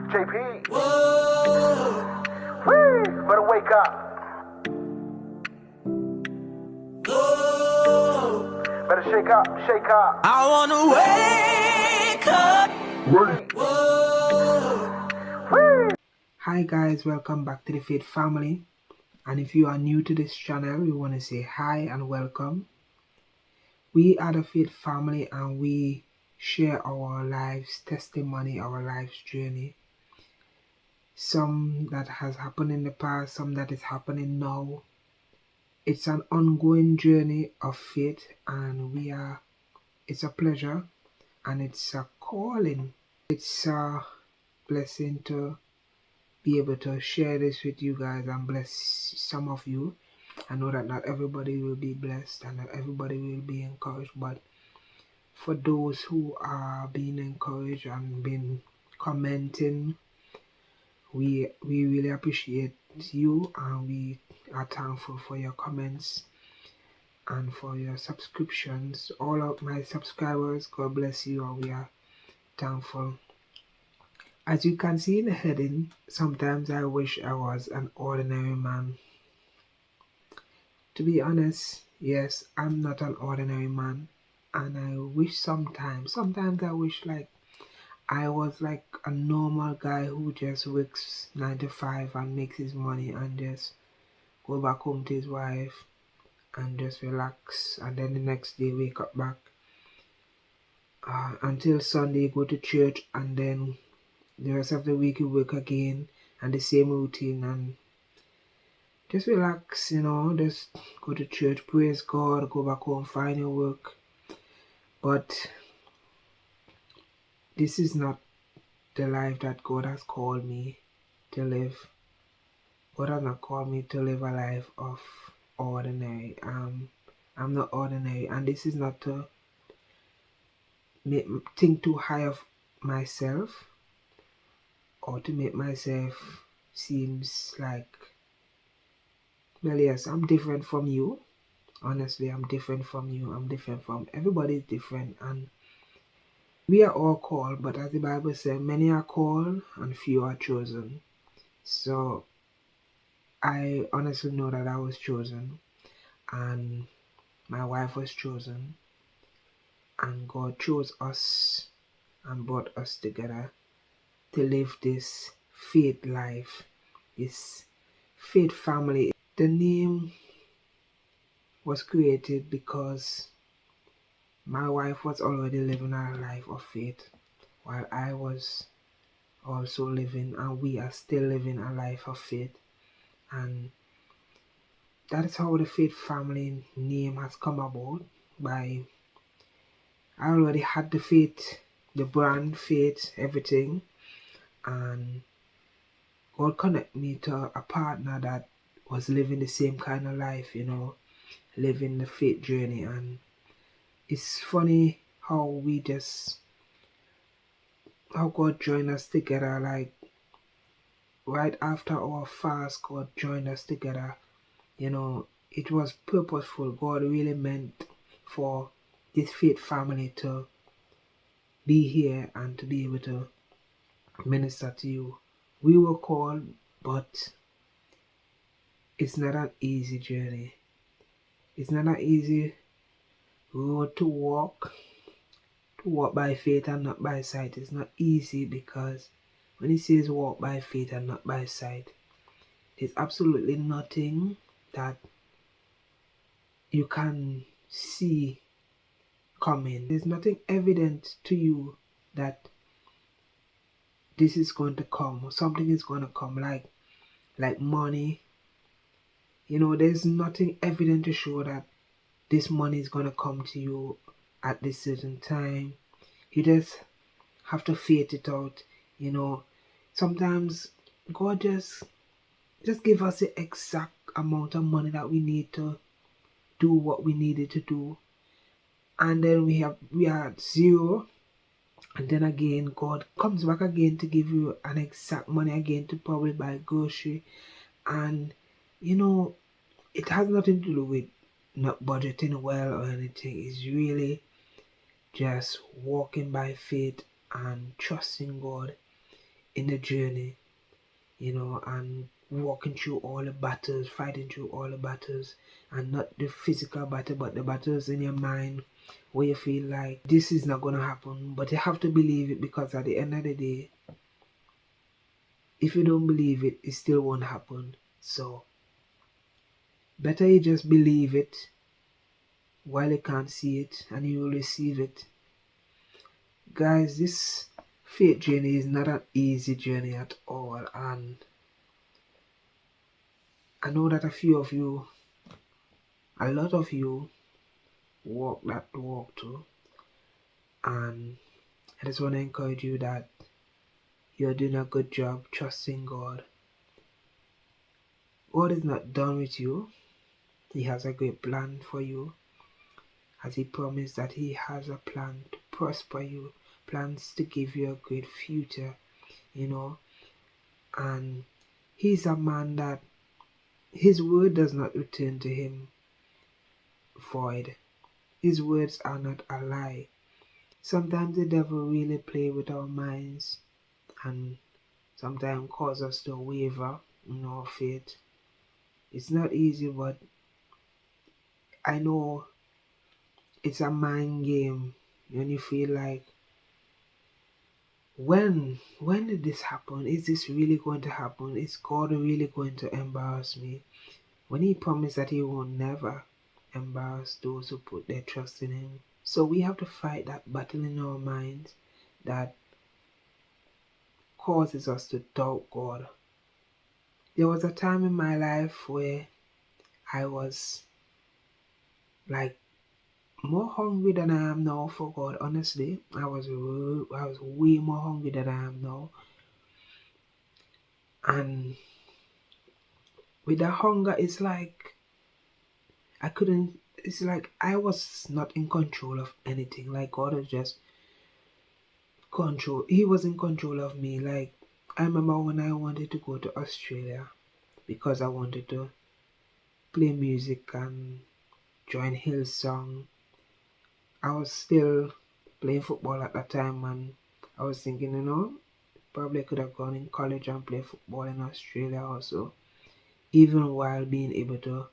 JP. Whoa. Whee. Better wake up. Whoa. Better shake up, shake up. I wanna wake up. Whoa. Whee. Hi guys, welcome back to the Faith family. And if you are new to this channel, we want to say hi and welcome. We are the Faith family and we share our lives testimony, our life's journey. Some that has happened in the past, some that is happening now. It's an ongoing journey of faith, and it's a pleasure and it's a calling. It's a blessing to be able to share this with you guys and bless some of you. I know that not everybody will be blessed and not everybody will be encouraged, but for those who are being encouraged and been commenting, we really appreciate you, and we are thankful for your comments and for your subscriptions. All of my subscribers, God bless you, and we are thankful. As you can see in the heading, sometimes I wish I was an ordinary man. To be honest, yes, I'm not an ordinary man, and I wish sometimes I wish like I was like a normal guy who just works 9 to 5 and makes his money and just go back home to his wife and just relax, and then the next day wake up back until Sunday, go to church, and then the rest of the week you work again and the same routine and just relax, just go to church, praise God, go back home, find your work. But this is not the life that God has called me to live. God has not called me to live a life of ordinary. I'm not ordinary, and this is not to think too high of myself or to make myself seems like, well, yes, I'm different from you. Honestly, I'm different from you. I'm different from everybody's different, and we are all called, but as the Bible says, many are called and few are chosen. So I honestly know that I was chosen, and my wife was chosen, and God chose us and brought us together to live this faith life, this faith family. The name was created because my wife was already living a life of faith, while I was also living, and we are still living a life of faith. And that is how the Faith family name has come about. I already had the faith, the brand, faith, everything, and God connected me to a partner that was living the same kind of life, living the faith journey. And it's funny how God joined us together, like right after our fast, God joined us together. It was purposeful. God really meant for this faith family to be here and to be able to minister to you. We were called, but it's not an easy journey. It's not an easy road to walk by faith and not by sight. It's not easy, because when it says walk by faith and not by sight, there's absolutely nothing that you can see coming. There's nothing evident to you that this is going to come or something is going to come, like money. There's nothing evident to show that this money is going to come to you at this certain time. You just have to faith it out. Sometimes God just give us the exact amount of money that we need to do what we needed to do, and then we are at zero, and then again God comes back again to give you an exact money again to probably buy grocery. And it has nothing to do with not budgeting well or anything. It's really just walking by faith and trusting God in the journey, and walking through all the battles, fighting through all the battles, and not the physical battle, but the battles in your mind where you feel like this is not going to happen, but you have to believe it, because at the end of the day, if you don't believe it, it still won't happen. So better you just believe it while you can't see it, and you will receive it. Guys, this faith journey is not an easy journey at all, and I know that a lot of you walk that walk too, and I just want to encourage you that you're doing a good job trusting God. God is not done with you. He has a great plan for you, as He promised that He has a plan to prosper you, plans to give you a great future, and He's a man that His word does not return to Him void. His words are not a lie. Sometimes the devil really play with our minds, and sometimes cause us to waver in our faith. It's not easy, but I know it's a mind game when you feel like, when did this happen? Is this really going to happen? Is God really going to embarrass me? When He promised that He will never embarrass those who put their trust in Him. So we have to fight that battle in our minds that causes us to doubt God. There was a time in my life where I was like more hungry than I am now for God. Honestly, I was way more hungry than I am now, and with that hunger, it's like I couldn't. It's like I was not in control of anything. Like God was just control. He was in control of me. Like I remember when I wanted to go to Australia because I wanted to play music and join Hillsong. I was still playing football at that time, and I was thinking, probably could have gone in college and play football in Australia also, even while being able to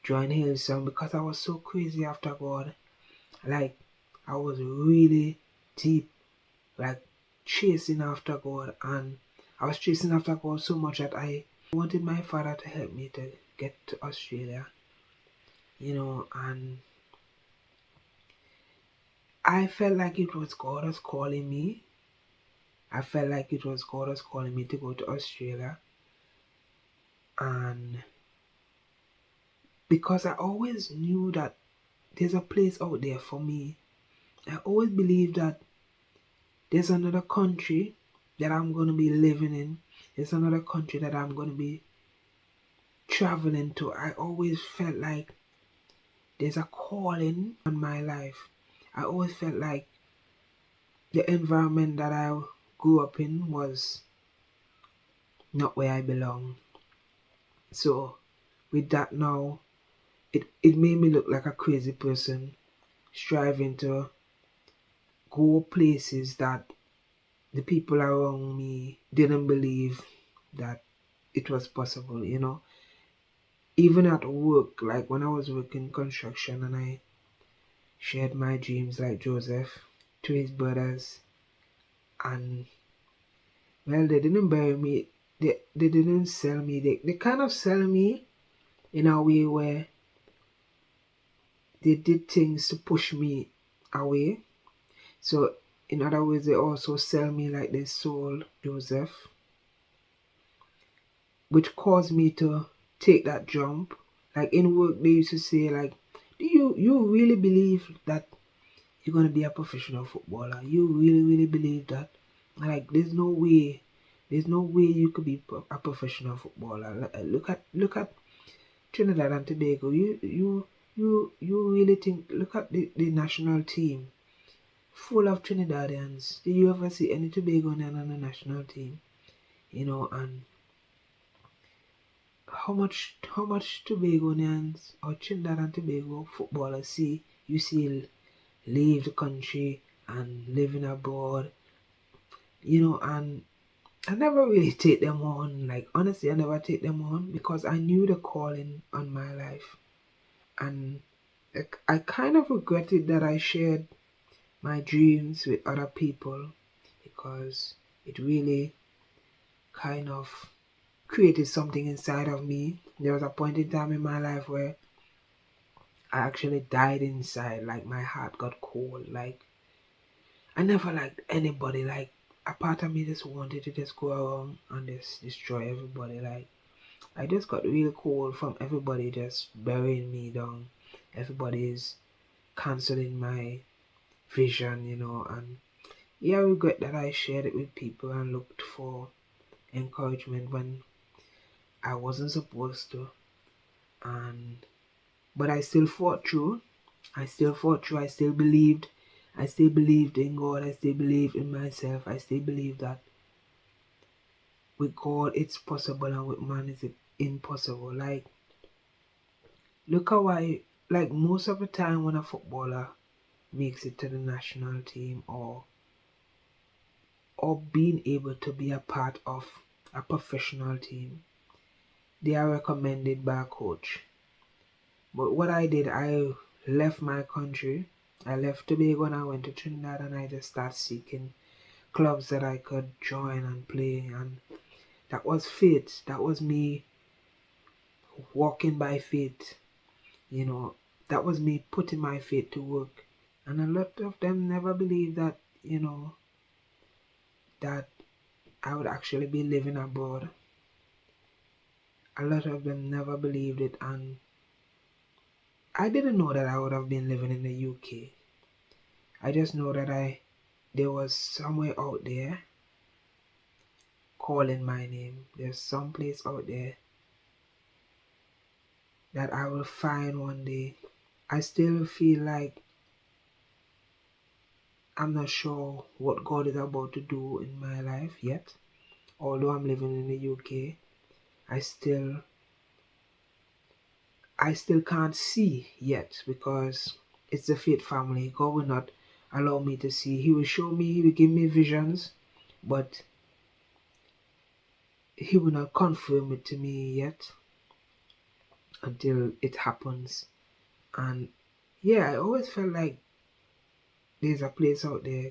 join Hillsong, because I was so crazy after God. Like I was really deep, like chasing after God, and I was chasing after God so much that I wanted my father to help me to get to Australia, and I felt like it was God was calling me. I felt like it was God was calling me to go to Australia, and because I always knew that there's a place out there for me, I always believed that there's another country that I'm going to be living in. There's another country that I'm going to be traveling to. I always felt like there's a calling on my life. I always felt like the environment that I grew up in was not where I belong. So with that now, it made me look like a crazy person striving to go places that the people around me didn't believe that it was possible. Even at work, like when I was working construction and I shared my dreams like Joseph to his brothers, and well, they didn't bury me, they didn't sell me, they kind of sell me in a way where they did things to push me away. So in other words, they also sell me like they sold Joseph, which caused me to take that jump. Like in work, they used to say like, do you really believe that you're gonna be a professional footballer? You really believe that? Like there's no way you could be a professional footballer. Look at Trinidad and Tobago. You really think? Look at the national team, full of Trinidadians. Did you ever see any Tobagonian on the national team? And how much Tobagonians or Trinidad and Tobago footballers you see leave the country and living abroad, and I never really take them on. Like honestly, I never take them on because I knew the calling on my life, and like, I kind of regretted that I shared my dreams with other people because it really kind of created something inside of me. There was a point in time in my life where I actually died inside. Like my heart got cold. Like I never liked anybody. Like a part of me just wanted to just go around and just destroy everybody. Like I just got really cold from everybody just burying me down. Everybody's canceling my vision, and yeah, I regret that I shared it with people and looked for encouragement when I wasn't supposed to. And but I still fought through. I still fought through. I still believed. I still believed in God. I still believed in myself. I still believe that with God it's possible and with man it's impossible. Like look how like most of the time when a footballer makes it to the national team or being able to be a part of a professional team, they are recommended by a coach. But what I did, I left my country. I left Tobago and I went to Trinidad and I just started seeking clubs that I could join and play. And that was fate. That was me walking by faith. You know, that was me putting my faith to work. And a lot of them never believed that, that I would actually be living abroad. A lot of them never believed it, and I didn't know that I would have been living in the UK. I just know that there was somewhere out there calling my name. There's some place out there that I will find one day. I still feel like I'm not sure what God is about to do in my life yet. Although I'm living in the UK, I still I still can't see yet because it's the faith family. God will not allow me to see. He will show me, He will give me visions, but He will not confirm it to me yet until it happens. And yeah, I always felt like there's a place out there,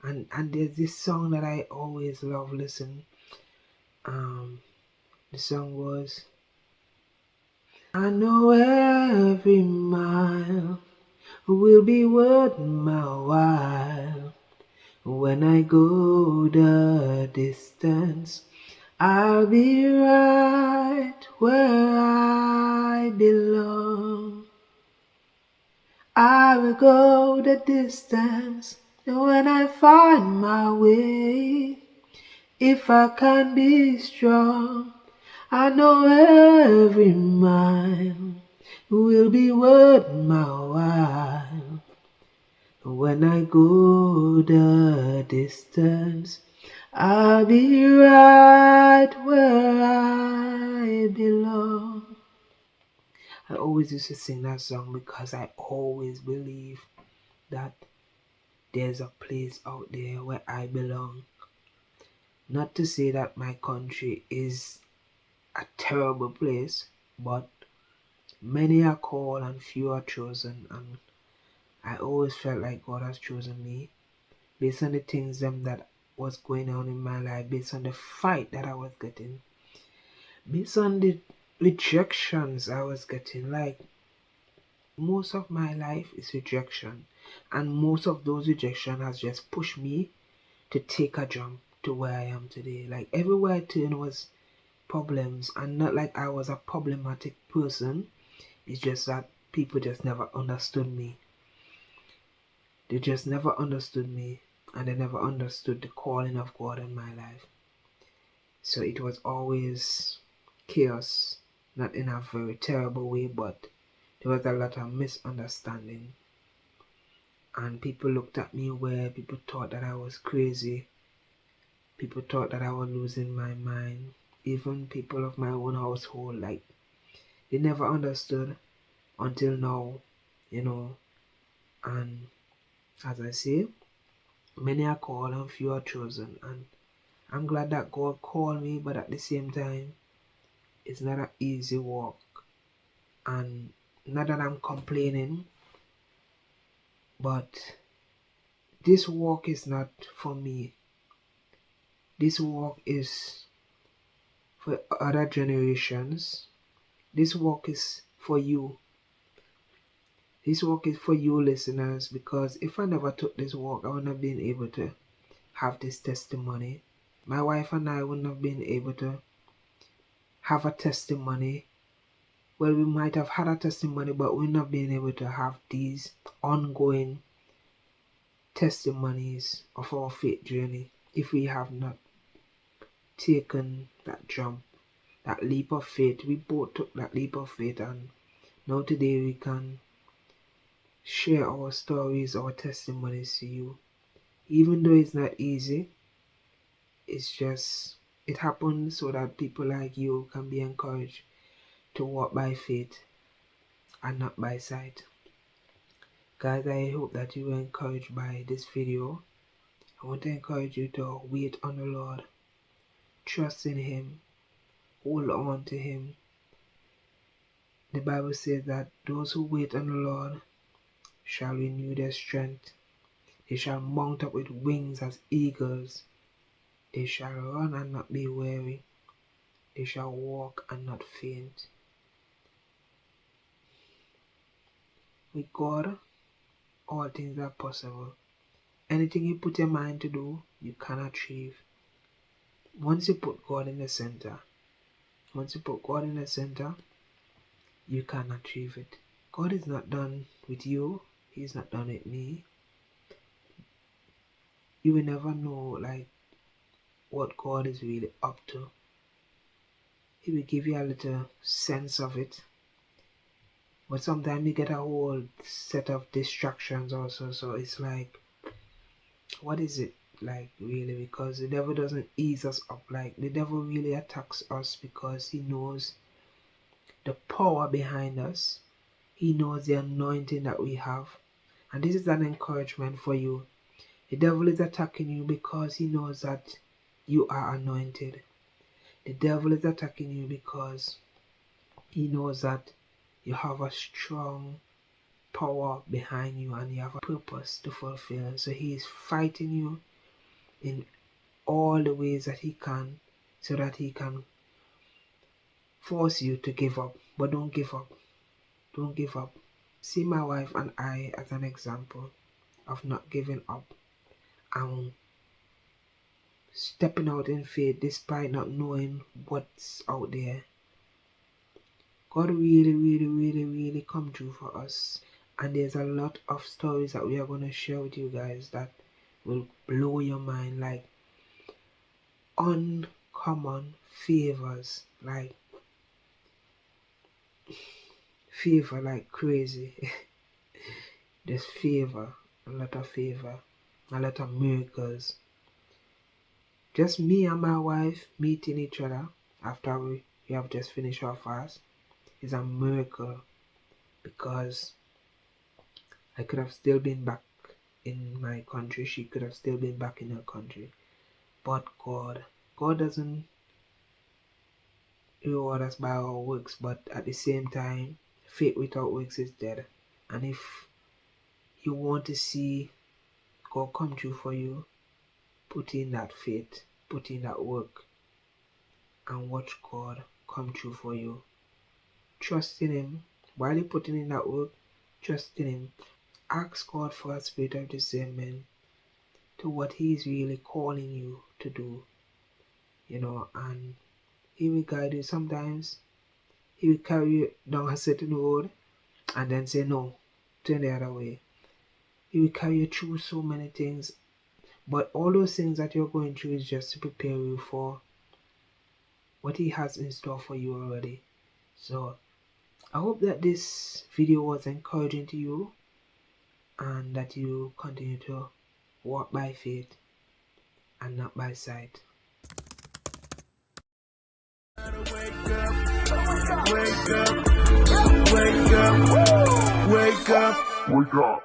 and there's this song that I always love listening. The song was I know every mile will be worth my while. When I go the distance, I'll be right where I belong. I will go the distance when I find my way. If I can be strong, I know every mile will be worth my while. When I go the distance, I'll be right where I belong. I always used to sing that song because I always believe that there's a place out there where I belong. Not to say that my country is a terrible place, but many are called and few are chosen, and I always felt like God has chosen me based on the things that was going on in my life, based on the fight that I was getting, based on the rejections I was getting. Like most of my life is rejection, and most of those rejection has just pushed me to take a jump to where I am today. Like everywhere I turned was problems, and not like I was a problematic person. It's just that people just never understood me. They just never understood me, and they never understood the calling of God in my life. So it was always chaos, not in a very terrible way, but there was a lot of misunderstanding. And people looked at me weird, people thought that I was crazy, people thought that I was losing my mind. Even people of my own household, like, they never understood until now, you know. And as I say, many are called and few are chosen. And I'm glad that God called me, but at the same time, it's not an easy walk. And not that I'm complaining, but this walk is not for me. This walk is for other generations. This walk is for you. This walk is for you listeners, because if I never took this walk, I wouldn't have been able to have this testimony. My wife and I wouldn't have been able to have a testimony. Well, we might have had a testimony, but we've not been able to have these ongoing testimonies of our faith journey if we have not taken that jump, that leap of faith. We both took that leap of faith, and now today we can share our stories, our testimonies to you. Even though it's not easy, it's just, it happens so that people like you can be encouraged to walk by faith and not by sight. Guys, I hope that you were encouraged by this video. I want to encourage you to wait on the Lord, trust in Him, hold on to Him. The Bible says that those who wait on the Lord shall renew their strength. They shall mount up with wings as eagles. They shall run and not be weary. They shall walk and not faint. With God, all things are possible. Anything you put your mind to do, you can achieve. Once you put God in the center, you can achieve it. God is not done with you. He's not done with me. You will never know what God is really up to. He will give you a little sense of it. But sometimes you get a whole set of distractions also. So it's like, what is it like really? Because the devil doesn't ease us up. Like, the devil really attacks us because he knows the power behind us. He knows the anointing that we have. And this is an encouragement for you. The devil is attacking you because he knows that you are anointed. The devil is attacking you because he knows that you have a strong power behind you and you have a purpose to fulfill. So he is fighting you in all the ways that he can, so that he can force you to give up. But don't give up. Don't give up. See my wife and I as an example of not giving up and stepping out in faith despite not knowing what's out there. God really come true for us. And there's a lot of stories that we are going to share with you guys that will blow your mind, like uncommon favors, like favor like crazy. There's favor, a lot of favor, a lot of miracles. Just me and my wife meeting each other after we have just finished our fast is a miracle, because I could have still been back in my country. She could have still been back in her country. But God doesn't reward us by our works, but at the same time, faith without works is dead. And if you want to see God come true for you, put in that faith, put in that work, and watch God come true for you. Trust in Him. While you're putting in that work, trust in Him. Ask God for a spirit of discernment to what He is really calling you to do. And He will guide you. Sometimes He will carry you down a certain road and then say, no, turn the other way. He will carry you through so many things. But all those things that you're going through is just to prepare you for what He has in store for you already. So I hope that this video was encouraging to you, and that you continue to walk by faith and not by sight. Wake up.